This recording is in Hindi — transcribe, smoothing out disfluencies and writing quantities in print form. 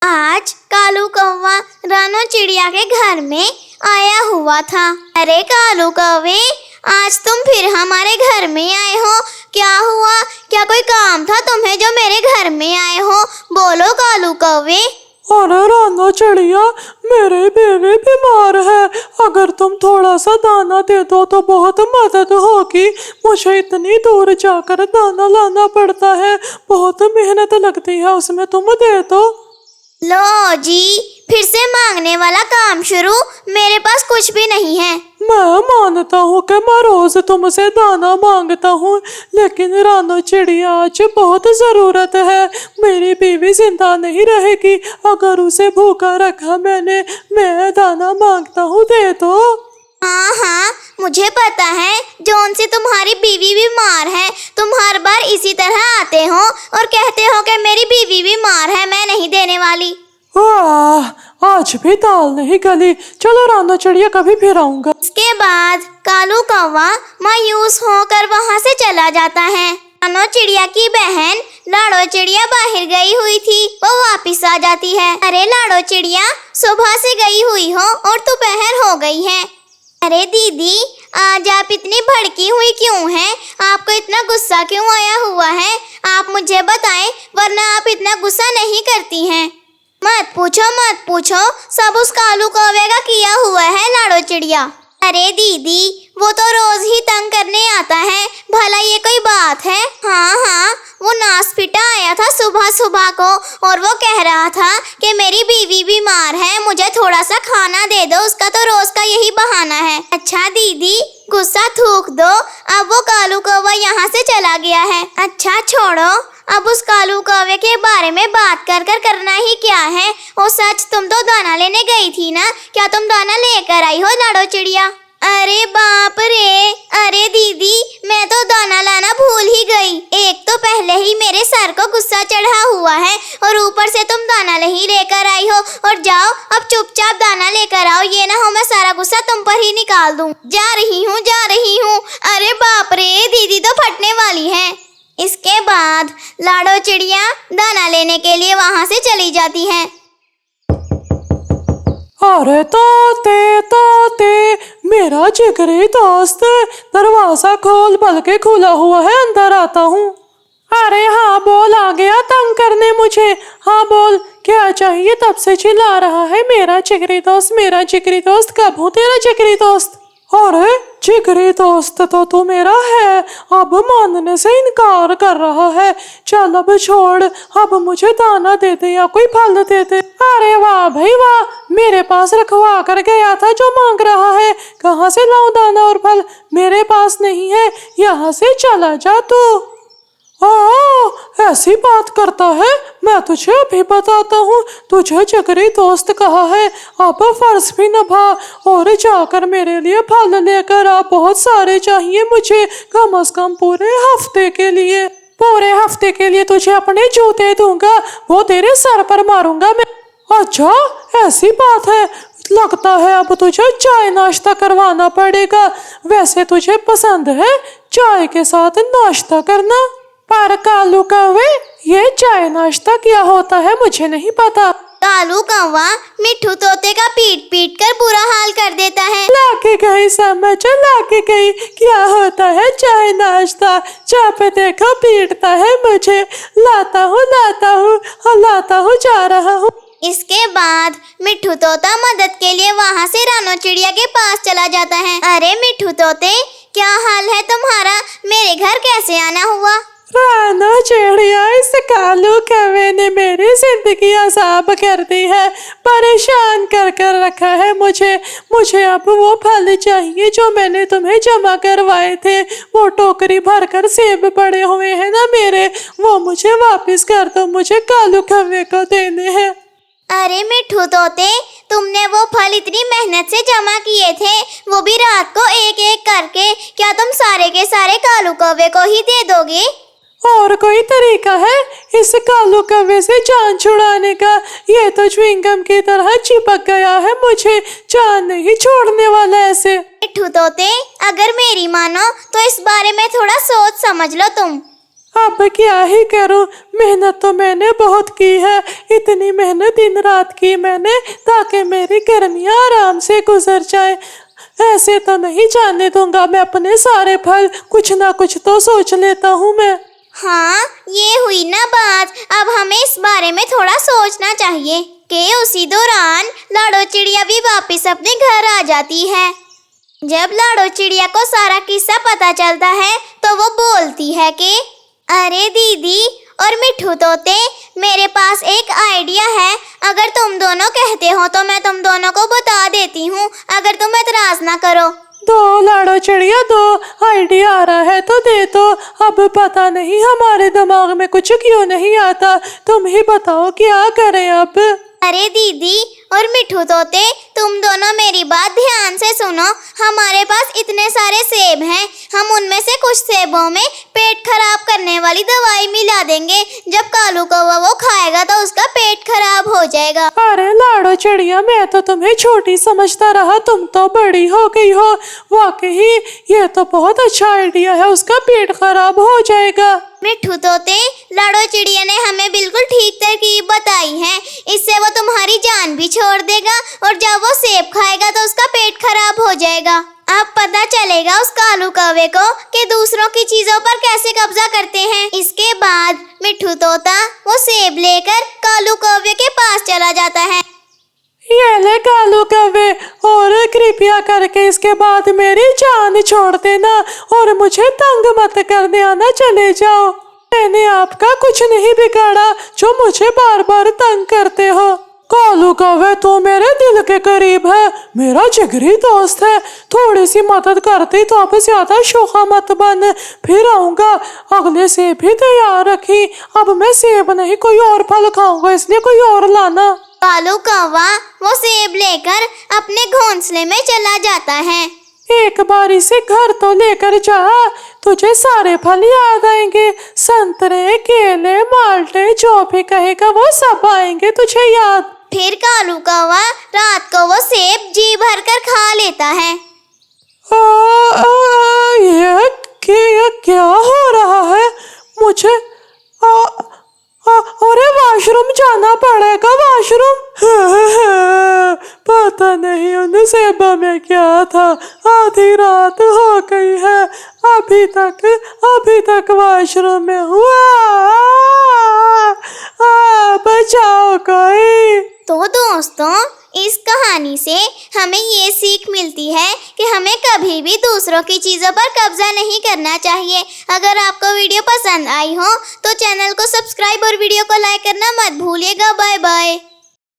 आज कालू कौवा रानो चिड़िया के घर में आया हुआ था। अरे कालू कौवे, आज तुम फिर हमारे घर में आए हो, क्या हुआ? क्या कोई काम था तुम्हें जो मेरे घर में आए हो? बोलो कालू कौवे। अरे रानो चिड़िया, मेरे बेबी बीमार है, अगर तुम थोड़ा सा दाना दे दो तो बहुत मदद होगी। मुझे इतनी दूर जाकर दाना लाना पड़ता है, बहुत मेहनत लगती है उसमें, तुम दे दो। लो जी, फिर से मांगने वाला काम शुरू। मेरे पास कुछ भी नहीं है। मैं मानता हूँ कि मैं रोज तुमसे दाना मांगता हूँ, लेकिन रानो चिड़िया आज बहुत जरूरत है। मेरी बीवी जिंदा नहीं रहेगी अगर उसे भूखा रखा मैंने। मैं दाना मांगता हूँ, दे दो। हाँ हाँ, मुझे पता है जौन सी तुम्हारी बीवी बीमार है। तुम हर बार इसी तरह आते हो और कहते हो कि मेरी बीवी बीमार है, मैं नहीं देने वाली। आज भी दाल नहीं गली। चलो रानो चिड़िया, कभी फिर आऊंगा। इसके बाद कालू कौवा मायूस होकर वहाँ से चला जाता है। रानो चिड़िया की बहन लाड़ो चिड़िया बाहर गई हुई थी, वो वापस आ जाती है। अरे लाड़ो चिड़िया, सुबह से गई हुई हो और दोपहर हो गई है। अरे दीदी, आज आप इतनी भड़की हुई क्यों हैं? आपको इतना गुस्सा क्यों आया हुआ है? आप मुझे बताएं, वरना आप इतना गुस्सा नहीं करती हैं। मत पूछो, सब उस कालू कौवे का किया हुआ है लाड़ो चिड़िया। अरे दीदी, वो तो रोज ही तंग करने आता है, भला ये कोई बात है? हाँ, वो नास पिटा आया था सुबह सुबह को और वो कह रहा था कि मेरी बीवी बीमार है, मुझे थोड़ा सा खाना दे दो। उसका तो रोज का यही बहाना है। अच्छा दीदी, गुस्सा थूक दो, अब वो कालू कौवा यहाँ से चला गया है। अच्छा छोड़ो, अब उस कालू कौवे के बारे में बात कर करना ही क्या है। वो सच, तुम तो दाना लेने गई थी ना? क्या तुम दाना लेकर आई हो लाड़ो चिड़िया? अरे बाप रे, अरे दीदी, मैं तो दाना लाना भूल ही गई। एक तो पहले ही मेरे सर को गुस्सा चढ़ा हुआ है और ऊपर से तुम दाना नहीं लेकर आई हो। और जाओ, अब चुपचाप दाना लेकर आओ, ये ना हो मैं सारा गुस्सा तुम पर ही निकाल दूं। जा रही हूँ। अरे बाप रे, दीदी तो फटने वाली है। इसके बाद लाड़ो चिड़िया दाना लेने के लिए वहाँ से चली जाती है। अरे तोते, मेरा जिगरी दोस्त, दरवाजा खोल, बल्कि खुला हुआ है, अंदर आता हूँ। अरे हाँ बोल, आ गया तंग करने मुझे। हाँ बोल, क्या चाहिए? तब से चिल्ला रहा है मेरा जिगरी दोस्त। कब हूँ तेरा जिगरी दोस्त? अरे जिगरी दोस्त तो तू मेरा है, अब मानने से इनकार कर रहा है। चल अब छोड़, अब मुझे दाना दे दे या कोई फल दे दे। अरे वाह भाई वाह, मेरे पास रखवा कर गया था जो मांग रहा है। कहाँ से लाऊं दाना और फल? मेरे पास नहीं है, यहाँ से चला जा तू। ऐसी बात करता है? मैं तुझे अभी बताता हूँ। तुझे जिगरी दोस्त कहा है, अब फर्ज भी निभा और जाकर मेरे लिए फल लेकर आ। बहुत सारे चाहिए मुझे, कम से कम पूरे हफ्ते के लिए। पूरे हफ्ते के लिए तुझे अपने जूते दूंगा, वो तेरे सर पर मारूंगा मैं। अच्छा ऐसी बात है, लगता है अब तुझे चाय नाश्ता करवाना पड़ेगा। वैसे तुझे पसंद है चाय के साथ नाश्ता करना? पर कालू कौवे, ये चाय नाश्ता क्या होता है मुझे नहीं पता। कालू कौवा मिट्ठू तोते का पीट कर बुरा हाल कर देता है। लाके गई समझ, लाके गई, क्या होता है चाय नाश्ता? जब देखो पीटता है मुझे। लाता हूँ, जा रहा हूँ। इसके बाद मिट्ठू तोता मदद के लिए वहाँ से रानो चिड़िया के पास चला जाता है। अरे मिट्ठू तोते, क्या हाल है तुम्हारा? मेरे घर कैसे आना हुआ? रानो चिड़िया, इस कालू कौवे ने मेरी जिंदगी अजाब कर दी है, परेशान कर रखा है मुझे अब वो फल चाहिए जो मैंने तुम्हें जमा करवाए थे। वो टोकरी भरकर सेब पड़े हुए हैं ना मेरे, वो मुझे वापस कर दो, मुझे कालू कौवे को देने हैं। अरे मिट्ठू तोते, तुमने वो फल इतनी मेहनत से जमा किए थे, वो भी रात को एक एक करके, क्या तुम सारे के सारे कालू कौवे को ही दे दोगे? और कोई तरीका है इस कालू कौवे से जान छुड़ाने का? ये तो च्युइंगम की तरह चिपक गया है मुझे, जान नहीं छोड़ने वाला ऐसे। मिट्ठू तोते, अगर मेरी मानो तो इस बारे में थोड़ा सोच समझ लो तुम। अब क्या ही करूं, मेहनत तो मैंने बहुत की है। इतनी मेहनत दिन रात की मैंने ताकि मेरी गर्मियां आराम से गुजर जाए। ऐसे तो नहीं जाने दूंगा मैं अपने सारे फल, कुछ ना कुछ तो सोच लेता हूँ मैं। हाँ, ये हुई ना बात। अब हमें इस बारे में थोड़ा सोचना चाहिए कि उसी दौरान लाडो चिड़िया भी वापस अपने घर आ जाती है। जब लाडो चिड़िया को सारा किस्सा पता चलता है तो वो बोलती है कि अरे दीदी और मिट्ठू तोते, मेरे पास एक आइडिया है। अगर तुम दोनों कहते हो तो मैं तुम दोनों को बता देती हूँ, अगर तुम एतराज ना करो। दो लाडो चिड़िया, दो आइडिया आ रहा है तो दे दो। अब पता नहीं हमारे दिमाग में कुछ क्यों नहीं आता, तुम ही बताओ क्या करें अब। अरे दीदी और मिट्ठू तोते, तुम दोनों मेरी बात ध्यान से सुनो। हमारे पास इतने सारे सेब हैं, हम उनमें से कुछ सेबों में पेट खराब करने वाली दवाई मिला देंगे। जब कालू कौवा वो खाएगा तो उसका पेट खराब हो जाएगा। अरे लाडो चिड़िया, मैं तो तुम्हें छोटी समझता रहा, तुम तो बड़ी हो गई हो। वाकई ये तो बहुत अच्छा आइडिया है, उसका पेट खराब हो जाएगा। मिट्ठू तोते, लाडो चिड़िया ने हमें बिल्कुल ठीक तरकीब बताई है। इससे वो तुम्हारी जान भी छोड़ देगा और जब वो सेब खाएगा तो उसका पेट खराब हो जाएगा। अब पता चलेगा उस कालू कौवे को कि दूसरों की चीजों पर कैसे कब्जा करते हैं। इसके बाद मिट्ठू तोता वो सेब लेकर कालू कौवे के पास चला जाता है। ये ले कालू कौवे, और कृपया करके इसके बाद मेरी जान छोड़ देना और मुझे तंग मत करने आना, चले जाओ। मैंने आपका कुछ नहीं बिगाड़ा जो मुझे बार बार तंग करते हो। कालू कौवे तू मेरे दिल के करीब है, मेरा जिगरी दोस्त है। थोड़ी सी मदद करती तो अब ज्यादा शोखा मत बन, फिर आऊंगा। अगले सेब भी तैयार रखी, अब मैं सेब नहीं कोई और फल खाऊंगा, इसलिए कोई और लाना। कालू कौवा वो सेब लेकर अपने घोंसले में चला जाता है। एक बारी से घर तो लेकर जा, तुझे सारे फल याद आएंगे। संतरे, केले, माल्टे, जो भी कहेगा वो सब आएंगे तुझे याद। फिर कालू कौवा रात को वो सेब जी भर कर खा लेता है। ये क्या हो रहा है मुझे? अरे वॉशरूम जाना पड़ेगा, वॉशरूम। पता नहीं उन सेबों में क्या था, आधी रात हो गई है, अभी तक वॉशरूम में हुआ। बचाओ कोई। तो दोस्तों, इस कहानी से हमें ये सीख मिलती है कि हमें कभी भी दूसरों की चीज़ों पर कब्जा नहीं करना चाहिए। अगर आपको वीडियो पसंद आई हो तो चैनल को सब्सक्राइब और वीडियो को लाइक करना मत भूलिएगा। Bye bye.